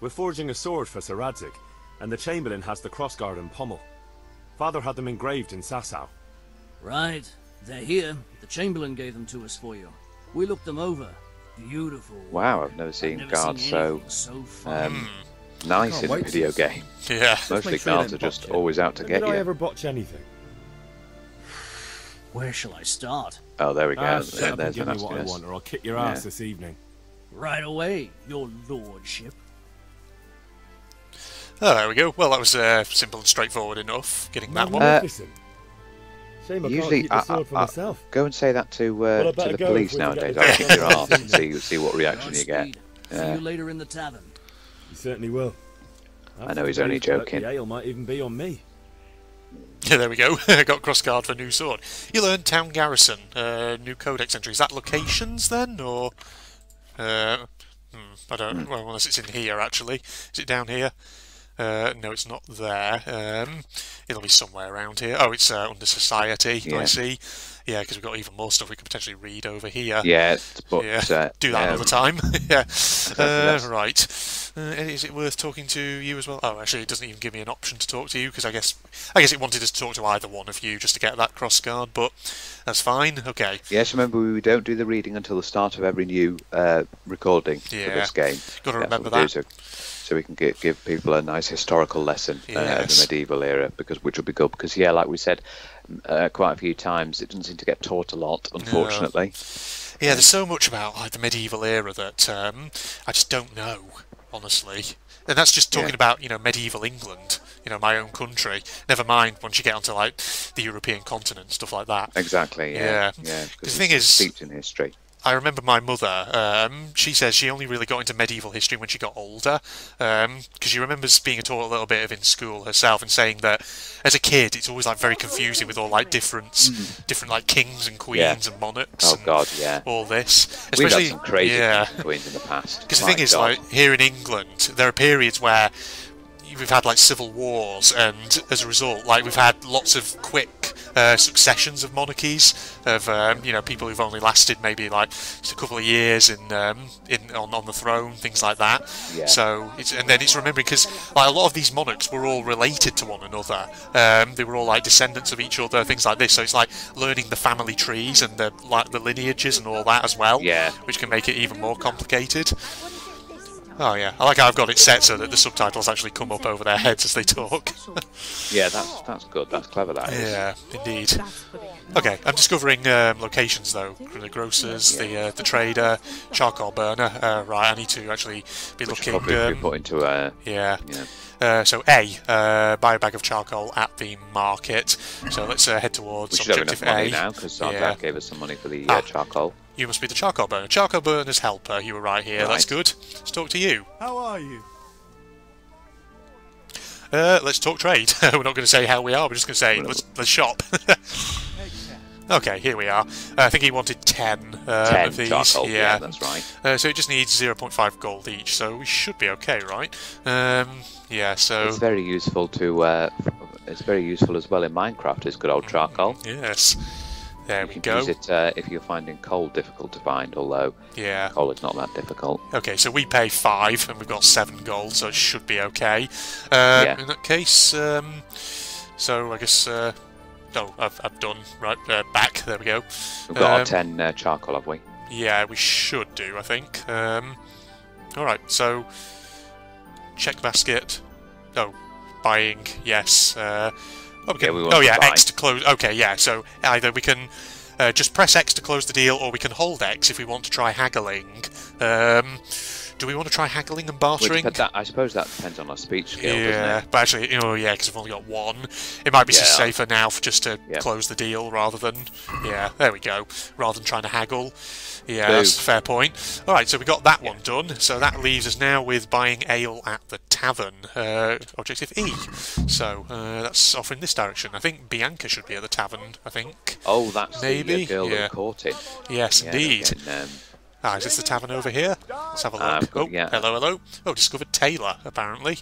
We're forging a sword for Sir Radzig, and the Chamberlain has the crossguard and pommel. Father had them engraved in Sasau. Right. They're here. The Chamberlain gave them to us for you. We looked them over. Beautiful. Wow, I've never seen guards so nice in a video game. Yeah. Mostly guards are just always out to get you. Did I ever botch anything? Where shall I start? Oh, there we go. Shut up and give me what I want, or I'll kick your ass this evening. Right away, your lordship. Oh, there we go. Well, that was simple and straightforward enough. Getting that one. Shame I usually, can't keep the sword for myself. Go and say that to the police nowadays. I'll kick your ass and see what reaction you get. See you later in the tavern. You certainly will. I know he's only joking. The ale might even be on me. Yeah, there we go. Got crossguard for new sword. You learned town garrison, new codex entry. Is that locations then, or? I don't. Well, unless it's in here actually. Is it down here? No, it's not there. It'll be somewhere around here. Oh, it's under society. I see. Yeah, because we've got even more stuff we could potentially read over here. Yeah, but do that another time. Yeah. Right. Is it worth talking to you as well? Oh, actually, it doesn't even give me an option to talk to you because I guess it wanted us to talk to either one of you just to get that crossguard, but that's fine. Okay. Yes, remember we don't do the reading until the start of every new recording for this game. Got to remember that. So we can give people a nice historical lesson of the medieval era, which would be good. Because like we said quite a few times, it doesn't seem to get taught a lot, unfortunately. Yeah, there's so much about the medieval era that I just don't know, honestly. And that's just talking about medieval England, my own country. Never mind once you get onto the European continent, stuff like that. Exactly. Yeah. Because the thing is, steeped in history. I remember my mother, she says she only really got into medieval history when she got older, because she remembers being taught a little bit of in school herself and saying that as a kid it's always very confusing with all different kings and queens and monarchs. Oh God, yeah. All this. Especially, we've had some crazy kings and queens in the past. Because the thing is, here in England, there are periods where we've had civil wars, and as a result, we've had lots of quick successions of monarchies of people who've only lasted maybe just a couple of years on the throne, things like that. Yeah. So it's remembering because a lot of these monarchs were all related to one another. They were all descendants of each other, things like this. So it's learning the family trees and the lineages and all that as well. Yeah. Which can make it even more complicated. Oh yeah, I like how I've got it set so that the subtitles actually come up over their heads as they talk. Yeah, that's good. That's clever. That is. Yeah, indeed. Okay, I'm discovering locations though. The grocers, the trader, charcoal burner. Right, I need to actually be looking. Probably be put into yeah. So A, buy a bag of charcoal at the market. So let's head towards objective A. Money now because our dad gave us some money for the charcoal. You must be the charcoal burner. Charcoal burner's helper. You were right here. Right. That's good. Let's talk to you. How are you? Let's talk trade. We're not going to say how we are. We're just going to say let's shop. Okay, here we are. I think he wanted 10 of these. Charcoal, yeah, that's right. So it just needs 0.5 gold each. So we should be okay, right? Yeah. So it's very useful to. It's very useful as well in Minecraft. It's good old charcoal. Yes. There we go. Use it if you're finding coal difficult to find, although coal is not that difficult. Okay, so we pay 5 and we've got 7 gold, so it should be okay. In that case, so I guess. Oh, I've done right back. There we go. We've got our 10 charcoal, have we? Yeah, we should do. I think. All right, so check basket. Oh, buying. Yes. X to close. Okay, yeah. So either we can just press X to close the deal, or we can hold X if we want to try haggling. Do we want to try haggling and bartering? I suppose that depends on our speech skill, doesn't it? But actually, because we've only got 1, it might be safer now just to close the deal rather than... Yeah, there we go. Rather than trying to haggle. Yeah, that's a fair point. Alright, so we got that one done. So that leaves us now with buying ale at the tavern. Objective E. So that's off in this direction. I think Bianca should be at the tavern, I think. Oh, that's maybe the girl that caught it. Yes, indeed. Is this the tavern over here? Let's have a look. Hello. Oh, discovered Taylor, apparently.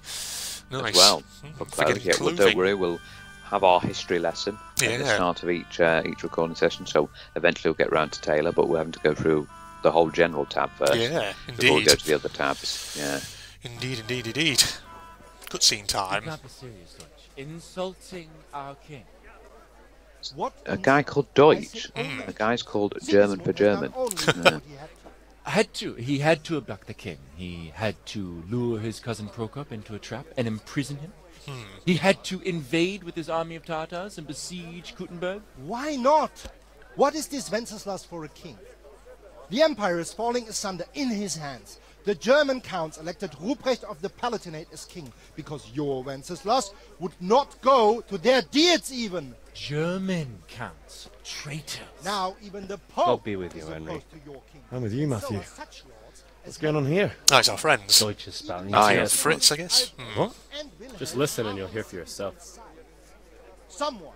Nice. As well. Don't worry, we'll have our history lesson at the start of each recording session, so eventually we'll get round to Taylor, but we're having to go through the whole general tab first. Yeah, indeed. Before we go to the other tabs. Yeah. Indeed. Cutscene time. Insulting our king. A guy called Deutsch. A guy's called German for German. He had to abduct the king. He had to lure his cousin Prokop into a trap and imprison him. He had to invade with his army of Tatars and besiege Kuttenberg. Why not? What is this Wenceslas for a king? The empire is falling asunder in his hands. The German counts elected Ruprecht of the Palatinate as king because your Wenceslas would not go to their deeds even. German counts, traitors. Now even the Pope God be with you, Henry. I'm with you, Matthew. What's going on here? Oh, it's our friends. Deutsche spelling. Fritz, I guess. What? Just listen and you'll hear for yourself. Someone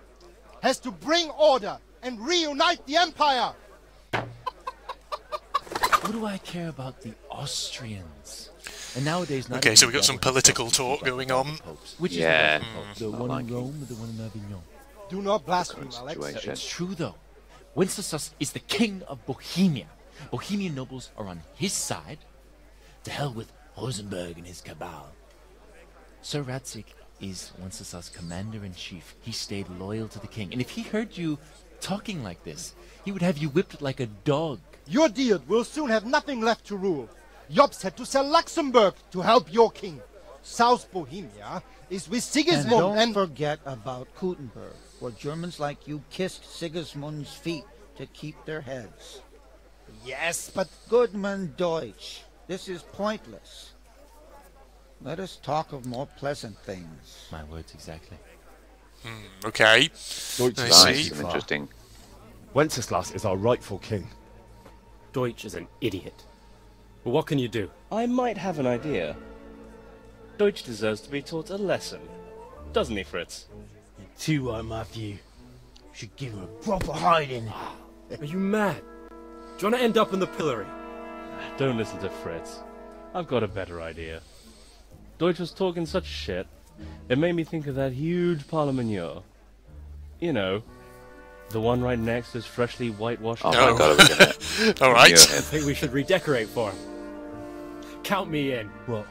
has to bring order and reunite the empire. What do I care about the Austrians? And nowadays, okay, so we've got some political talk going on. Which is the one in Rome or the one in Avignon? Do not blaspheme, Alex. It's true, though. Wenceslas is the king of Bohemia. Bohemian nobles are on his side. To hell with Rosenberg and his cabal. Sir Radzik is Wenceslas' commander-in-chief. He stayed loyal to the king. And if he heard you talking like this, he would have you whipped like a dog. Your deed will soon have nothing left to rule. Jobst had to sell Luxembourg to help your king. South Bohemia is with Sigismund and don't forget about Kuttenberg, where Germans like you kissed Sigismund's feet to keep their heads. Yes, but... Goodman Deutsch, this is pointless. Let us talk of more pleasant things. My words exactly. Okay. Deutsch is interesting. Wenceslas is our rightful king. Deutsch is an idiot. But what can you do? I might have an idea. Deutsch deserves to be taught a lesson. Doesn't he, Fritz? You too are, Matthew. Should give him a proper hiding. Are you mad? Do you want to end up in the pillory? Don't listen to Fritz. I've got a better idea. Deutsch was talking such shit, it made me think of that huge parliament. You know, the one right next to his freshly whitewashed... Oh my god, we're gonna... Alright. I think we should redecorate for him. Count me in. Well,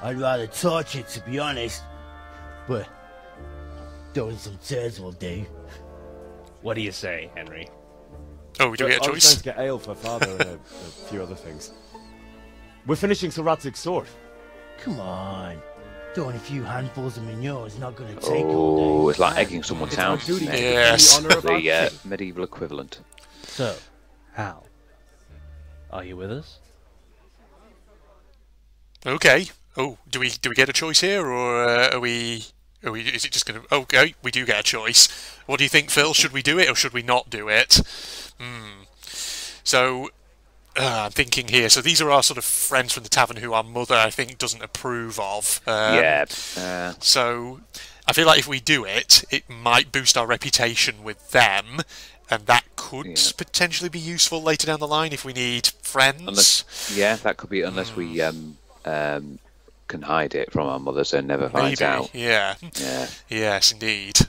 I'd rather torch it, to be honest. But throwing some tears will do. What do you say, Henry? Oh, we do get a I was choice? going to get ale for father and a few other things. We're finishing Sir Radzig's sword. Come on. Throwing a few handfuls of manure is not going to take all day. It's like egging someone's house. Yes. The medieval equivalent. So, Hal, are you with us? Okay. Oh, do we get a choice here, or are we? Is it just going to? Okay, we do get a choice. What do you think, Phil? Should we do it or should we not do it? So, I'm thinking here. So these are our sort of friends from the tavern who our mother, I think, doesn't approve of. So I feel like if we do it, it might boost our reputation with them, and that could potentially be useful later down the line if we need friends. That could be, unless we can hide it from our mothers and never finds out. Yes, indeed.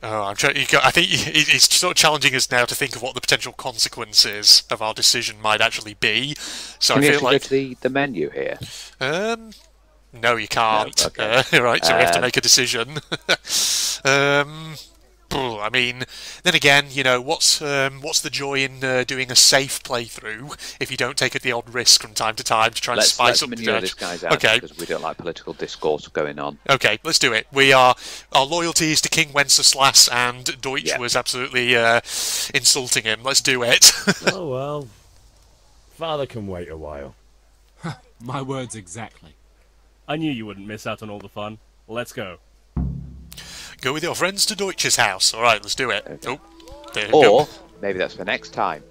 I'm trying. I think it's sort of challenging us now to think of what the potential consequences of our decision might actually be. So Can I you feel like go to the menu here. no, you can't. No, okay. Right, so we have to make a decision. I mean, then again, you know, what's the joy in doing a safe playthrough if you don't take the odd risk from time to time to try and spice up the judge? This guy's out because we don't like political discourse going on. Okay, let's do it. Our loyalty is to King Wenceslas, and Deutsch was absolutely insulting him. Let's do it. Oh well, Father can wait a while. My words exactly. I knew you wouldn't miss out on all the fun. Let's go. Go with your friends to Deutsch's house. All right, let's do it. Okay. There we go. Maybe that's for next time.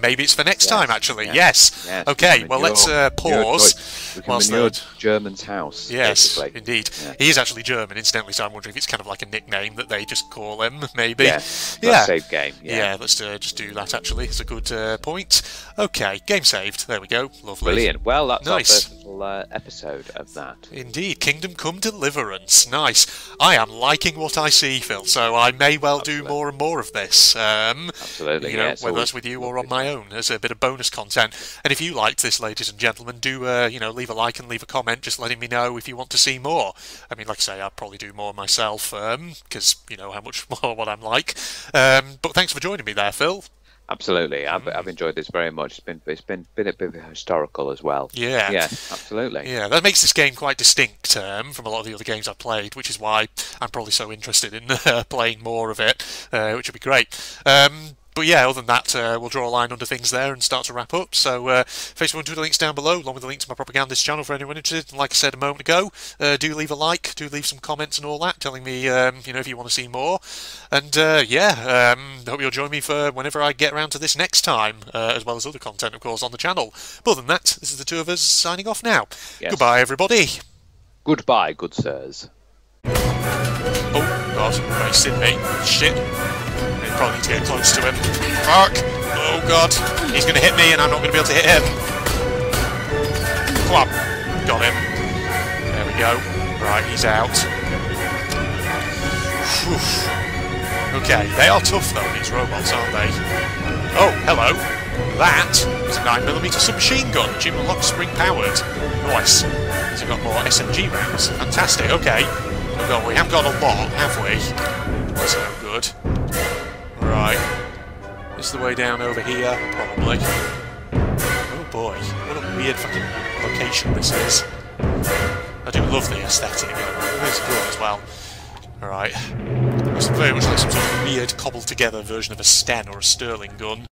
Maybe it's for next time, actually. Yes. Okay, well, let's pause. We can manure German's house. Yes, basically. Indeed. Yeah. He is actually German, incidentally, so I'm wondering if it's kind of like a nickname that they just call him, maybe. Yeah, save game. Yeah, let's just do that, actually. It's a good point. Okay, game saved. There we go. Lovely. Brilliant. Well, that's nice. our first little episode of that. Indeed. Kingdom Come Deliverance. Nice. I am liking what I see, Phil, so I may well do more and more of this. Absolutely, you know, whether that's with you or on my own, as a bit of bonus content. And if you liked this, ladies and gentlemen, do leave a like and leave a comment, just letting me know if you want to see more. I mean, like I say, I'll probably do more myself, because you know how much more what I'm like. But thanks for joining me there, Phil. Absolutely, I've enjoyed this very much. It's been a bit historical as well. Yeah, absolutely. Yeah, that makes this game quite distinct from a lot of the other games I've played, which is why I'm probably so interested in playing more of it, which would be great. But yeah, other than that, we'll draw a line under things there and start to wrap up. So, Facebook and Twitter links down below, along with the link to my propagandist channel for anyone interested. And like I said a moment ago, do leave a like, do leave some comments and all that, telling me, if you want to see more. And hope you'll join me for whenever I get around to this next time, as well as other content, of course, on the channel. But other than that, this is the two of us signing off now. Yes. Goodbye, everybody. Goodbye, good sirs. Oh, God, right, Sydney. Shit. I probably need to get close to him. Fuck! Oh God! He's going to hit me and I'm not going to be able to hit him. Come on. Got him. There we go. Right, he's out. Whew. Okay, they are tough though, these robots, aren't they? Oh, hello. That is a 9mm submachine gun, which even unlocks spring-powered. Nice. Has it got more SMG rounds? Fantastic, okay. Oh God, we haven't got a lot, have we? That's no good. Right. This is the way down over here, probably. Oh boy, what a weird fucking location this is. I do love the aesthetic, it's good as well. Alright. It's very much like some sort of weird cobbled together version of a Sten or a Sterling gun.